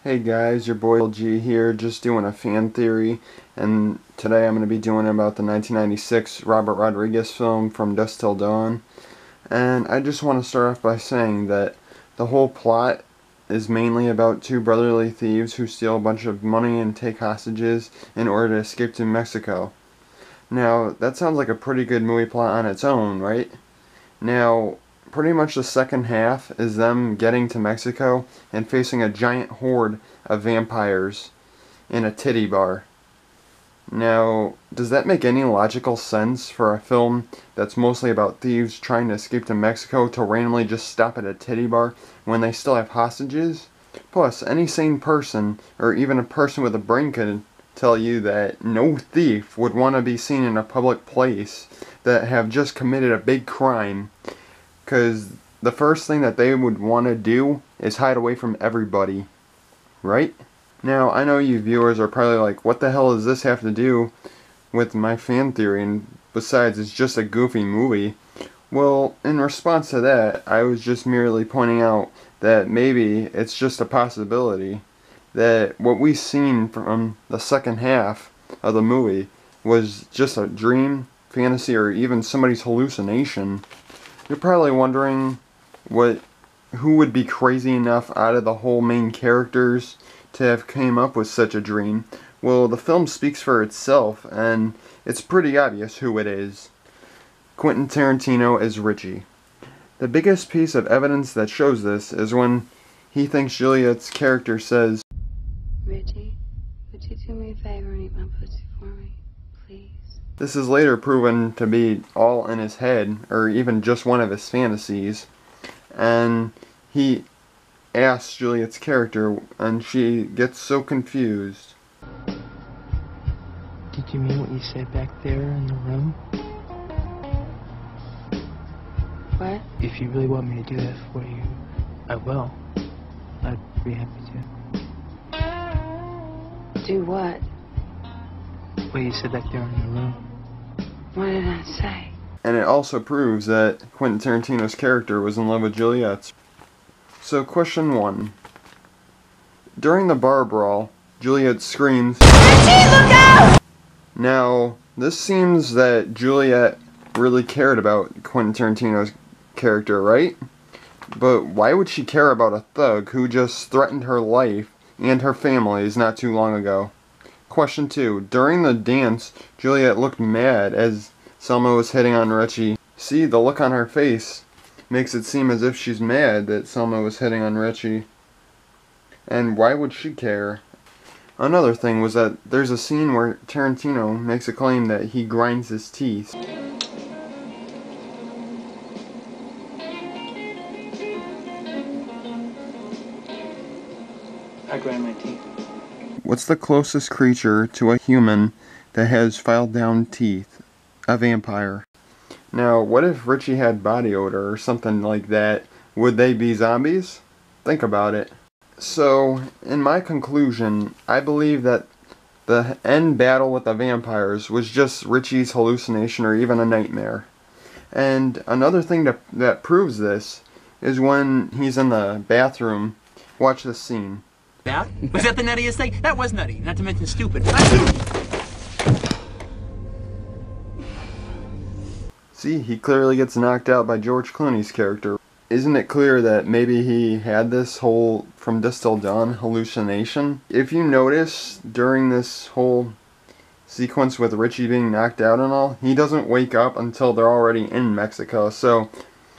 Hey guys, your boy LG here, just doing a fan theory, and today I'm going to be doing about the 1996 Robert Rodriguez film From Dusk Till Dawn. And I just want to start off by saying that the whole plot is mainly about two brotherly thieves who steal a bunch of money and take hostages in order to escape to Mexico. Now, that sounds like a pretty good movie plot on its own, right? Now, pretty much the second half is them getting to Mexico and facing a giant horde of vampires in a titty bar. Now, does that make any logical sense for a film that's mostly about thieves trying to escape to Mexico to randomly just stop at a titty bar when they still have hostages? Plus, any sane person, or even a person with a brain, could tell you that no thief would want to be seen in a public place that have just committed a big crime, because the first thing that they would want to do is hide away from everybody, right? Now, I know you viewers are probably like, what the hell does this have to do with my fan theory, and besides, it's just a goofy movie. Well, in response to that, I was just merely pointing out that maybe it's just a possibility that what we've seen from the second half of the movie was just a dream, fantasy, or even somebody's hallucination. You're probably wondering who would be crazy enough out of the whole main characters to have came up with such a dream. Well, the film speaks for itself, and it's pretty obvious who it is. Quentin Tarantino is Richie. The biggest piece of evidence that shows this is when he thinks Juliet's character says, "Richie, would you do me a favor and eat my pussy for me, please?" This is later proven to be all in his head, or even just one of his fantasies. And he asks Juliet's character, and she gets so confused. Did you mean what you said back there in the room? What? If you really want me to do that for you, I will. I'd be happy to. Do what? What you said back there in the room. What did I say? And it also proves that Quentin Tarantino's character was in love with Juliet. So question 1. During the bar brawl, Juliet screams, "Richie, look out!" Now, this seems that Juliet really cared about Quentin Tarantino's character, right? But why would she care about a thug who just threatened her life and her family's not too long ago? Question 2. During the dance, Juliet looked mad as Selma was hitting on Richie. See, the look on her face makes it seem as if she's mad that Selma was hitting on Richie. And why would she care? Another thing was that there's a scene where Tarantino makes a claim that he grinds his teeth. I grind my teeth. What's the closest creature to a human that has filed down teeth? A vampire. Now, what if Richie had body odor or something like that? Would they be zombies? Think about it. So, in my conclusion, I believe that the end battle with the vampires was just Richie's hallucination or even a nightmare. And another thing that proves this is when he's in the bathroom. Watch this scene. Was that the nuttiest thing? That was nutty, not to mention stupid. See, he clearly gets knocked out by George Clooney's character. Isn't it clear that maybe he had this whole From Dusk Till Dawn hallucination? If you notice, during this whole sequence with Richie being knocked out and all, he doesn't wake up until they're already in Mexico, so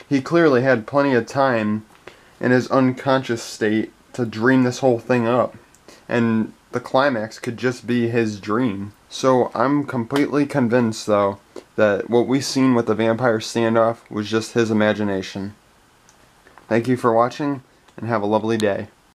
he clearly had plenty of time in his unconscious state to dream this whole thing up, and the climax could just be his dream. So I'm completely convinced, though, that what we've seen with the vampire standoff was just his imagination. Thank you for watching, and have a lovely day.